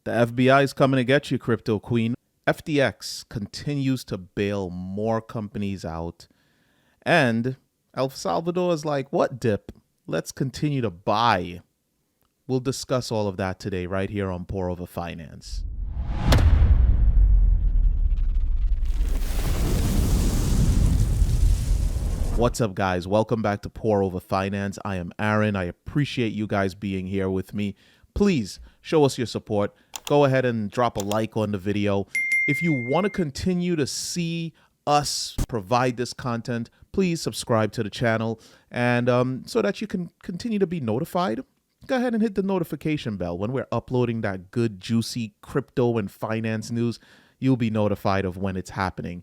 The FBI is coming to get you, CryptoQueen. FTX continues to bail more companies out. And El Salvador is like, what dip? Let's continue to buy. We'll discuss all of that today right here on Pour Over Finance. What's up, guys? Welcome back to Pour Over Finance. I am Aaron. I appreciate you guys being here with me. Please show us your support. Go ahead and drop a like on the video. If you want to continue to see us provide this content, please subscribe to the channel, and so that you can continue to be notified. Go ahead and hit the notification bell. When we're uploading that good, juicy crypto and finance news, you'll be notified of when it's happening.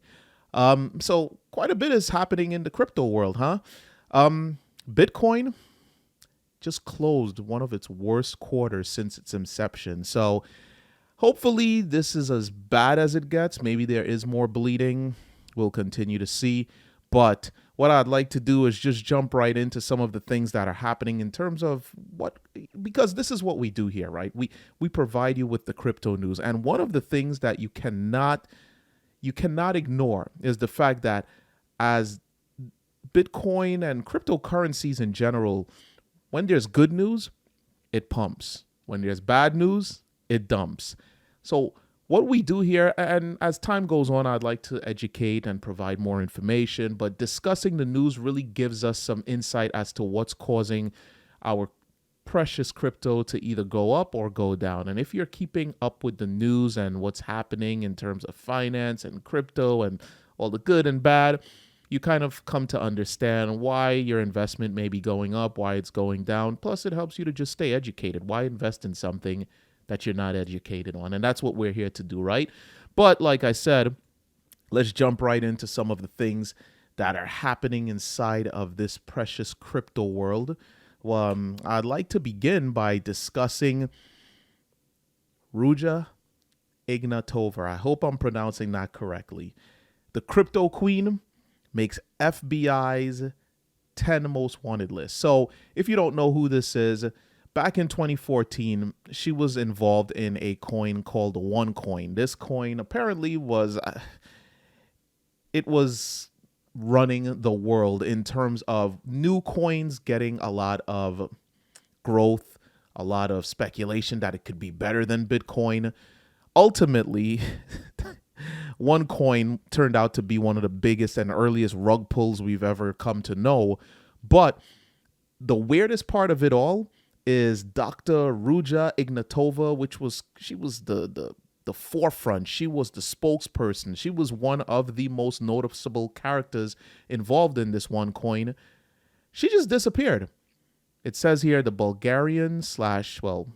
So quite a bit is happening in the crypto world, huh? Bitcoin just closed one of its worst quarters since its inception. So hopefully this is as bad as it gets. Maybe there is more bleeding. We'll continue to see. But what I'd like to do is just jump right into some of the things that are happening in terms of because this is what we do here, right? We provide you with the crypto news. And one of the things that you cannot ignore is the fact that as Bitcoin and cryptocurrencies in general, when there's good news, it pumps. When there's bad news, it dumps. So what we do here, and as time goes on, I'd like to educate and provide more information, but discussing the news really gives us some insight as to what's causing our precious crypto to either go up or go down. And if you're keeping up with the news and what's happening in terms of finance and crypto and all the good and bad, you kind of come to understand why your investment may be going up, why it's going down. Plus, it helps you to just stay educated. Why invest in something that you're not educated on? And that's what we're here to do, right? But like I said, let's jump right into some of the things that are happening inside of this precious crypto world. I'd like to begin by discussing Ruja Ignatova. I hope I'm pronouncing that correctly. The CryptoQueen makes FBI's 10 most wanted list. So if you don't know who this is, back in 2014, she was involved in a coin called OneCoin. This coin apparently was running the world in terms of new coins getting a lot of growth, a lot of speculation that it could be better than Bitcoin. Ultimately, OneCoin turned out to be one of the biggest and earliest rug pulls we've ever come to know. But the weirdest part of it all is Dr. Ruja Ignatova, she was the forefront. She was the spokesperson. She was one of the most noticeable characters involved in this OneCoin. She just disappeared. It says here the Bulgarian German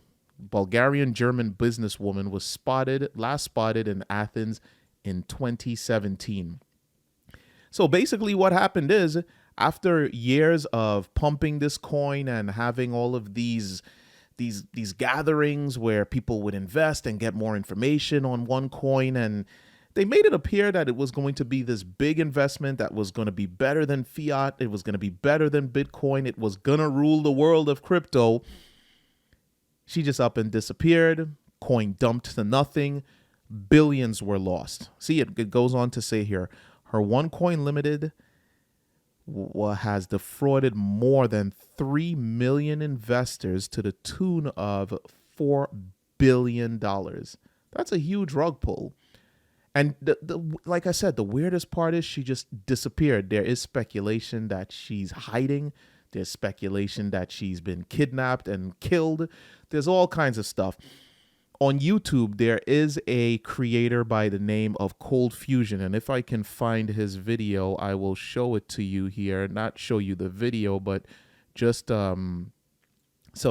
businesswoman was last spotted in Athens in 2017. So basically what happened is, after years of pumping this coin and having all of these gatherings where people would invest and get more information on OneCoin, and they made it appear that it was going to be this big investment that was going to be better than fiat. It was going to be better than Bitcoin. It was going to rule the world of crypto. She just up and disappeared. Coin dumped to nothing. Billions were lost. See, it goes on to say here, her OneCoin Limited has defrauded more than 3 million investors to the tune of $4 billion. That's a huge rug pull. And like I said, the weirdest part is she just disappeared. There is speculation that she's hiding. There's speculation that she's been kidnapped and killed. There's all kinds of stuff. On YouTube, there is a creator by the name of Cold Fusion, and if I can find his video, I will show it to you here. Not show you the video, but just so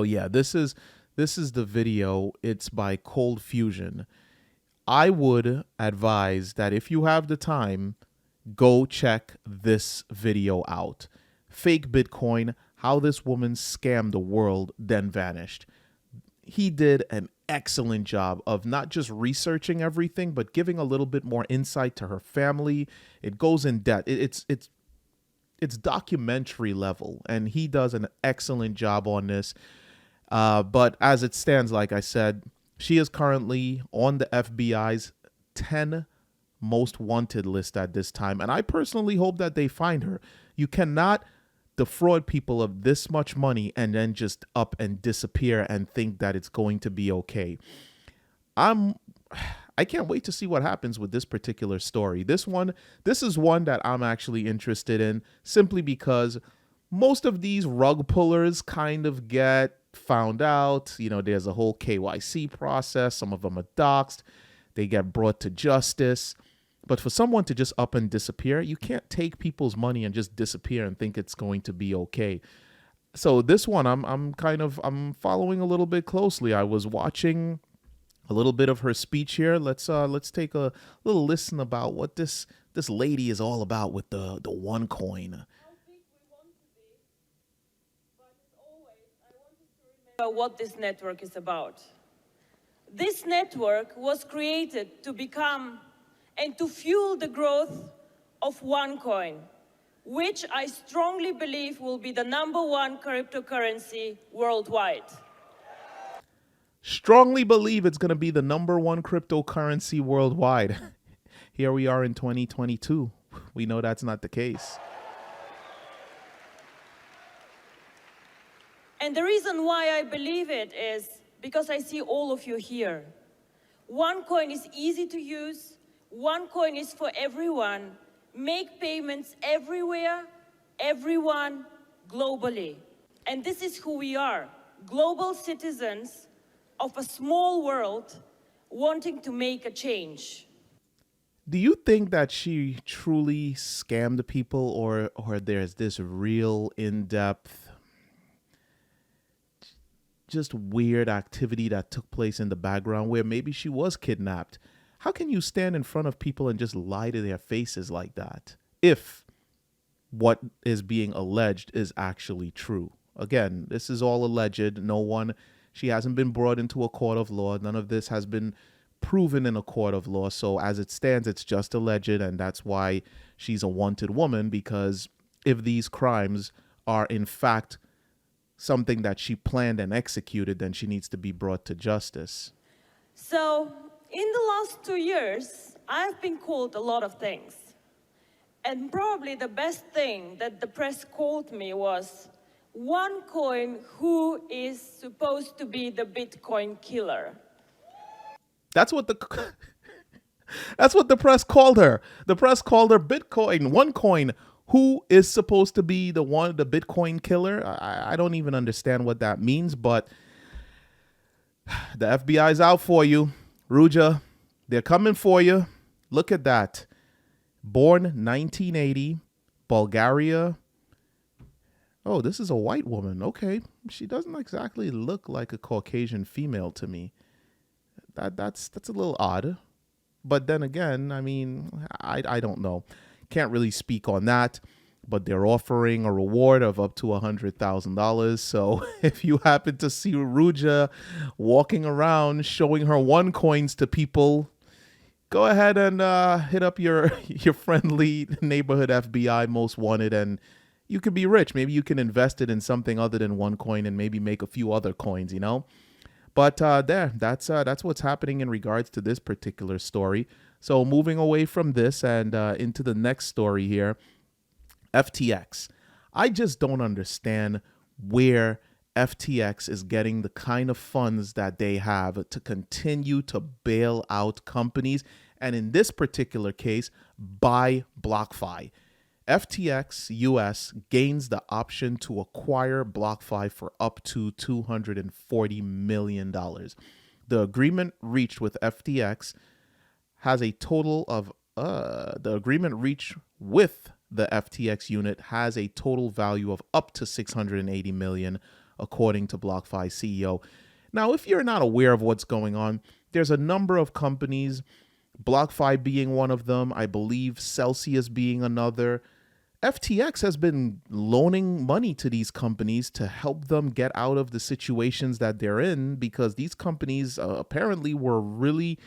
yeah, this is the video. It's by Cold Fusion. I would advise that if you have the time, go check this video out. Fake Bitcoin, how this woman scammed the world, then vanished. He did an excellent job of not just researching everything, but giving a little bit more insight to her family. It goes in depth. It's documentary level, and he does an excellent job on this. But as it stands, like I said, She is currently on the FBI's 10 most wanted list at this time. And I personally hope that they find her. You cannot defraud people of this much money and then just up and disappear and think that it's going to be okay. I can't wait to see what happens with this particular story. This is one that I'm actually interested in simply because most of these rug pullers kind of get found out. You know, there's a whole KYC process. Some of them are doxxed. They get brought to justice. But for someone to just up and disappear, you can't take people's money and just disappear and think it's going to be okay. So this one, I'm following a little bit closely. I was watching a little bit of her speech here. Let's take a little listen about what this lady is all about with the OneCoin. What this network is about. This network was created to become and to fuel the growth of OneCoin, which I strongly believe will be the #1 cryptocurrency worldwide. Strongly believe it's going to be the #1 cryptocurrency worldwide. Here we are in 2022. We know that's not the case. And the reason why I believe it is because I see all of you here. OneCoin is easy to use. OneCoin is for everyone. Make payments everywhere, everyone, globally. And this is who we are, global citizens of a small world wanting to make a change. Do you think that she truly scammed people, or there's this real in-depth, just weird activity that took place in the background where maybe she was kidnapped? How can you stand in front of people and just lie to their faces like that if what is being alleged is actually true? Again, this is all alleged. She hasn't been brought into a court of law. None of this has been proven in a court of law. So as it stands, it's just alleged. And that's why she's a wanted woman, because if these crimes are in fact something that she planned and executed, then she needs to be brought to justice. So in the last 2 years, I've been called a lot of things. And probably the best thing that the press called me was OneCoin, who is supposed to be the Bitcoin killer. That's what the press called her. The press called her Bitcoin, OneCoin, who is supposed to be the Bitcoin killer. I don't even understand what that means, but the FBI's out for you. Ruja, they're coming for you. Look at that. Born 1980, Bulgaria. Oh, this is a white woman. Okay. She doesn't exactly look like a Caucasian female to me. That's a little odd. But then again, I mean, I don't know. Can't really speak on that. But they're offering a reward of up to $100,000. So if you happen to see Ruja walking around showing her OneCoins to people, go ahead and hit up your friendly neighborhood FBI most wanted, and you could be rich. Maybe you can invest it in something other than OneCoin and maybe make a few other coins, you know? But that's what's happening in regards to this particular story. So moving away from this and into the next story here, FTX. I just don't understand where FTX is getting the kind of funds that they have to continue to bail out companies, and in this particular case, buy BlockFi. FTX US gains the option to acquire BlockFi for up to $240 million. The agreement reached with FTX has a total of the agreement reached with the FTX unit has a total value of up to $680 million, according to BlockFi CEO. Now, if you're not aware of what's going on, there's a number of companies, BlockFi being one of them, I believe Celsius being another. FTX has been loaning money to these companies to help them get out of the situations that they're in, because these companies apparently were really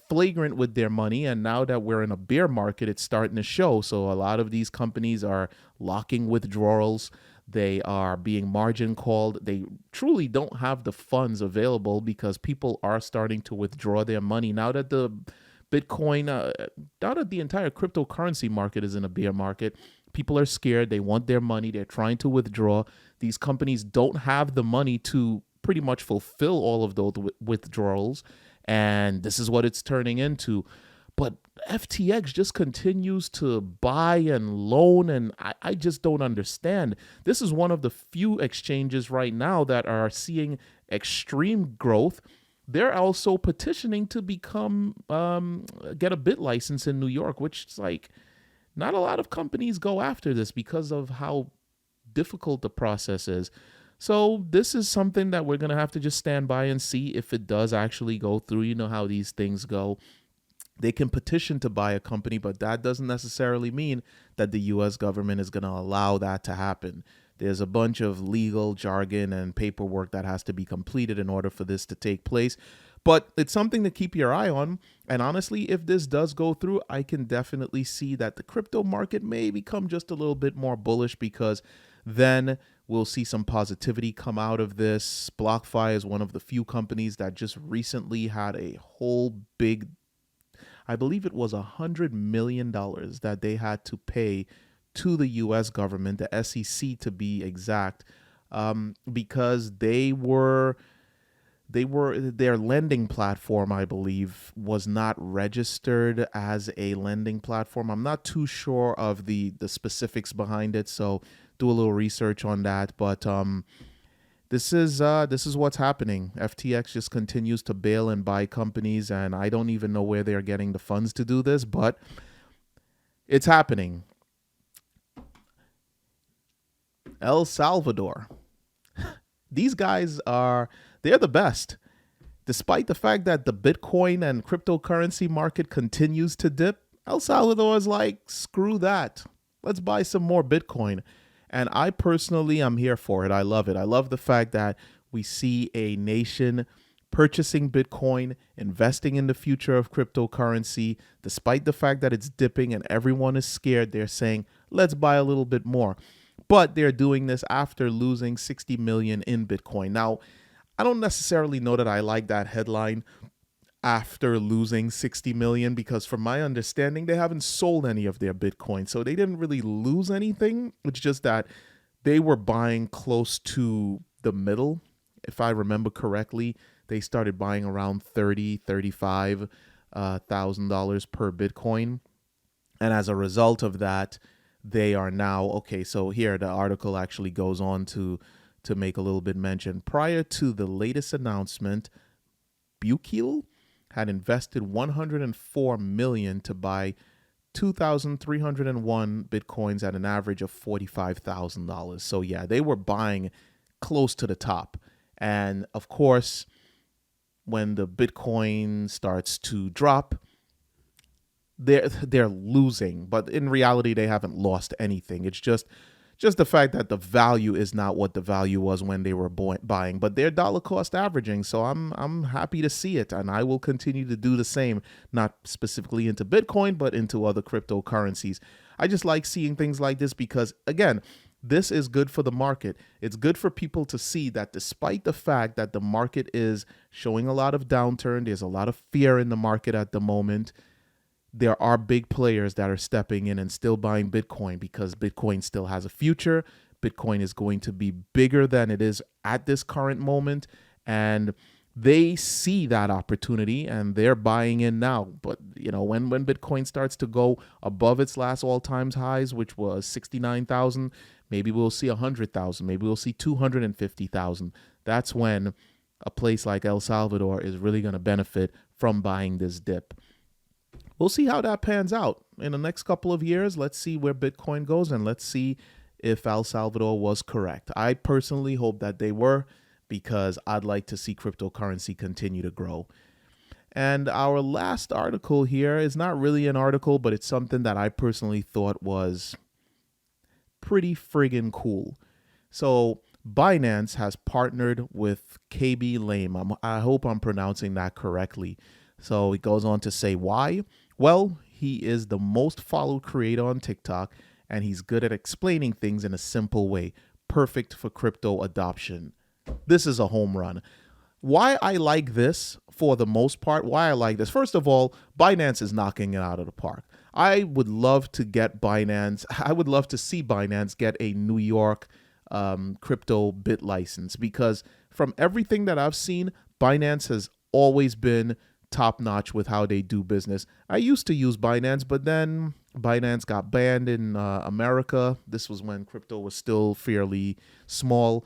flagrant with their money, and now that we're in a bear market, it's starting to show. So a lot of these companies are locking withdrawals. They are being margin called. They truly don't have the funds available because people are starting to withdraw their money now that the Bitcoin, now that the entire cryptocurrency market is in a bear market. People are scared. They want their money. They're trying to withdraw. These companies don't have the money to pretty much fulfill all of those withdrawals. And this is what it's turning into. But FTX just continues to buy and loan, and I just don't understand. This is one of the few exchanges right now that are seeing extreme growth. They're also petitioning to become, get a bit license in New York, which is like, not a lot of companies go after this because of how difficult the process is. So this is something that we're going to have to just stand by and see if it does actually go through. You know how these things go. They can petition to buy a company, but that doesn't necessarily mean that the U.S. government is going to allow that to happen. There's a bunch of legal jargon and paperwork that has to be completed in order for this to take place. But it's something to keep your eye on. And honestly, if this does go through, I can definitely see that the crypto market may become just a little bit more bullish, because then we'll see some positivity come out of this. BlockFi is one of the few companies that just recently had a whole big, I believe it was $100 million that they had to pay to the U.S. government, the SEC to be exact, because their lending platform, I believe, was not registered as a lending platform. I'm not too sure of the specifics behind it, so do a little research on that. But this is what's happening. FTX just continues to bail and buy companies, and I don't even know where they're getting the funds to do this, but it's happening. El Salvador. These guys they're the best. Despite the fact that the Bitcoin and cryptocurrency market continues to dip, El Salvador is like, screw that. Let's buy some more Bitcoin. And I personally am here for it. I love it. I love the fact that we see a nation purchasing Bitcoin, investing in the future of cryptocurrency. Despite the fact that it's dipping and everyone is scared, they're saying, let's buy a little bit more. But they're doing this after losing 60 million in Bitcoin. Now, I don't necessarily know that I like that headline, after losing 60 million, because from my understanding, they haven't sold any of their Bitcoin. So they didn't really lose anything. It's just that they were buying close to the middle. If I remember correctly, they started buying around $35,000 per Bitcoin. And as a result of that, they are now, okay, so here the article actually goes on to make a little bit mention. Prior to the latest announcement, Bukil had invested $104 million to buy 2,301 Bitcoins at an average of $45,000. So yeah, they were buying close to the top. And of course, when the Bitcoin starts to drop, they're losing, but in reality, they haven't lost anything. It's just the fact that the value is not what the value was when they were buying, but they're dollar cost averaging. So I'm happy to see it, and I will continue to do the same, not specifically into Bitcoin, but into other cryptocurrencies. I just like seeing things like this because, again, this is good for the market. It's good for people to see that despite the fact that the market is showing a lot of downturn, there's a lot of fear in the market at the moment, there are big players that are stepping in and still buying Bitcoin because Bitcoin still has a future. Bitcoin is going to be bigger than it is at this current moment. And they see that opportunity and they're buying in now. But, you know, when Bitcoin starts to go above its last all-time highs, which was 69,000, maybe we'll see 100,000, maybe we'll see 250,000. That's when a place like El Salvador is really going to benefit from buying this dip. We'll see how that pans out in the next couple of years. Let's see where Bitcoin goes, and let's see if El Salvador was correct. I personally hope that they were, because I'd like to see cryptocurrency continue to grow. And our last article here is not really an article, but it's something that I personally thought was pretty friggin' cool. So Binance has partnered with Khaby. I hope I'm pronouncing that correctly. So it goes on to say why. Well, he is the most followed creator on TikTok, and he's good at explaining things in a simple way. perfect for crypto adoption. This is a home run. Why I like this for the most part, why I like this, first of all, Binance is knocking it out of the park. I would love to get Binance, I would love to see Binance get a New York crypto bit license, because from everything that I've seen, Binance has always been top notch with how they do business. I used to use Binance, but then Binance got banned in America. This was when crypto was still fairly small.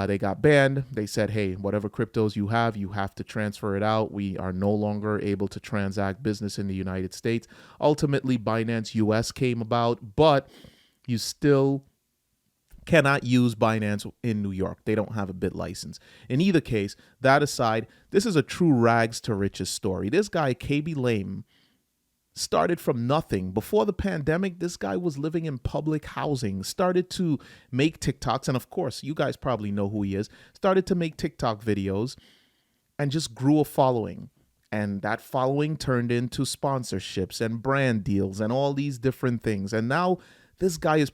They got banned. They said, hey, whatever cryptos you have to transfer it out. We are no longer able to transact business in the United States. Ultimately, Binance US came about, but you still cannot use Binance in New York. They don't have a bit license. In either case, that aside, this is a true rags to riches story. This guy, Khaby, started from nothing. Before the pandemic, this guy was living in public housing, started to make TikToks, and of course, you guys probably know who he is, started to make TikTok videos and just grew a following. And that following turned into sponsorships and brand deals and all these different things. And now this guy is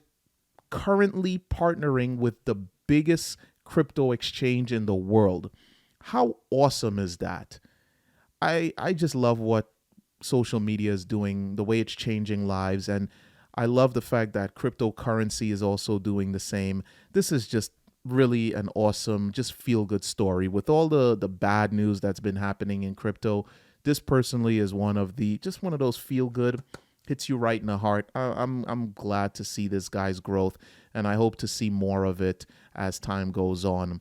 currently partnering with the biggest crypto exchange in the world. How awesome is that? I just love what social media is doing, the way it's changing lives, and I love the fact that cryptocurrency is also doing the same. This is just really an awesome, just feel-good story. With all the bad news that's been happening in crypto, this personally is one of those feel-good, hits you right in the heart. I'm glad to see this guy's growth, and I hope to see more of it as time goes on.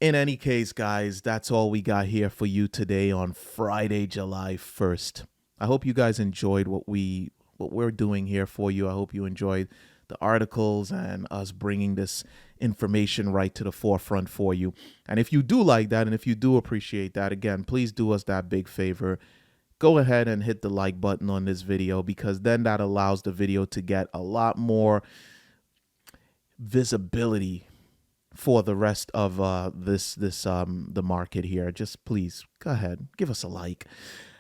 In any case, guys, that's all we got here for you today on Friday, July 1st. I hope you guys enjoyed what we're doing here for you. I hope you enjoyed the articles and us bringing this information right to the forefront for you. And if you do like that, and if you do appreciate that, again, please do us that big favor. Go ahead and hit the like button on this video, because then that allows the video to get a lot more visibility for the rest of the market here. Just please go ahead, give us a like.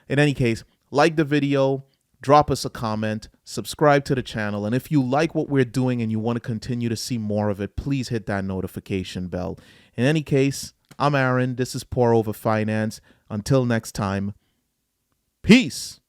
In any case, like the video, drop us a comment, subscribe to the channel, and if you like what we're doing and you want to continue to see more of it, please hit that notification bell. In any case, I'm Aaron. This is Pour Over Finance. Until next time, peace.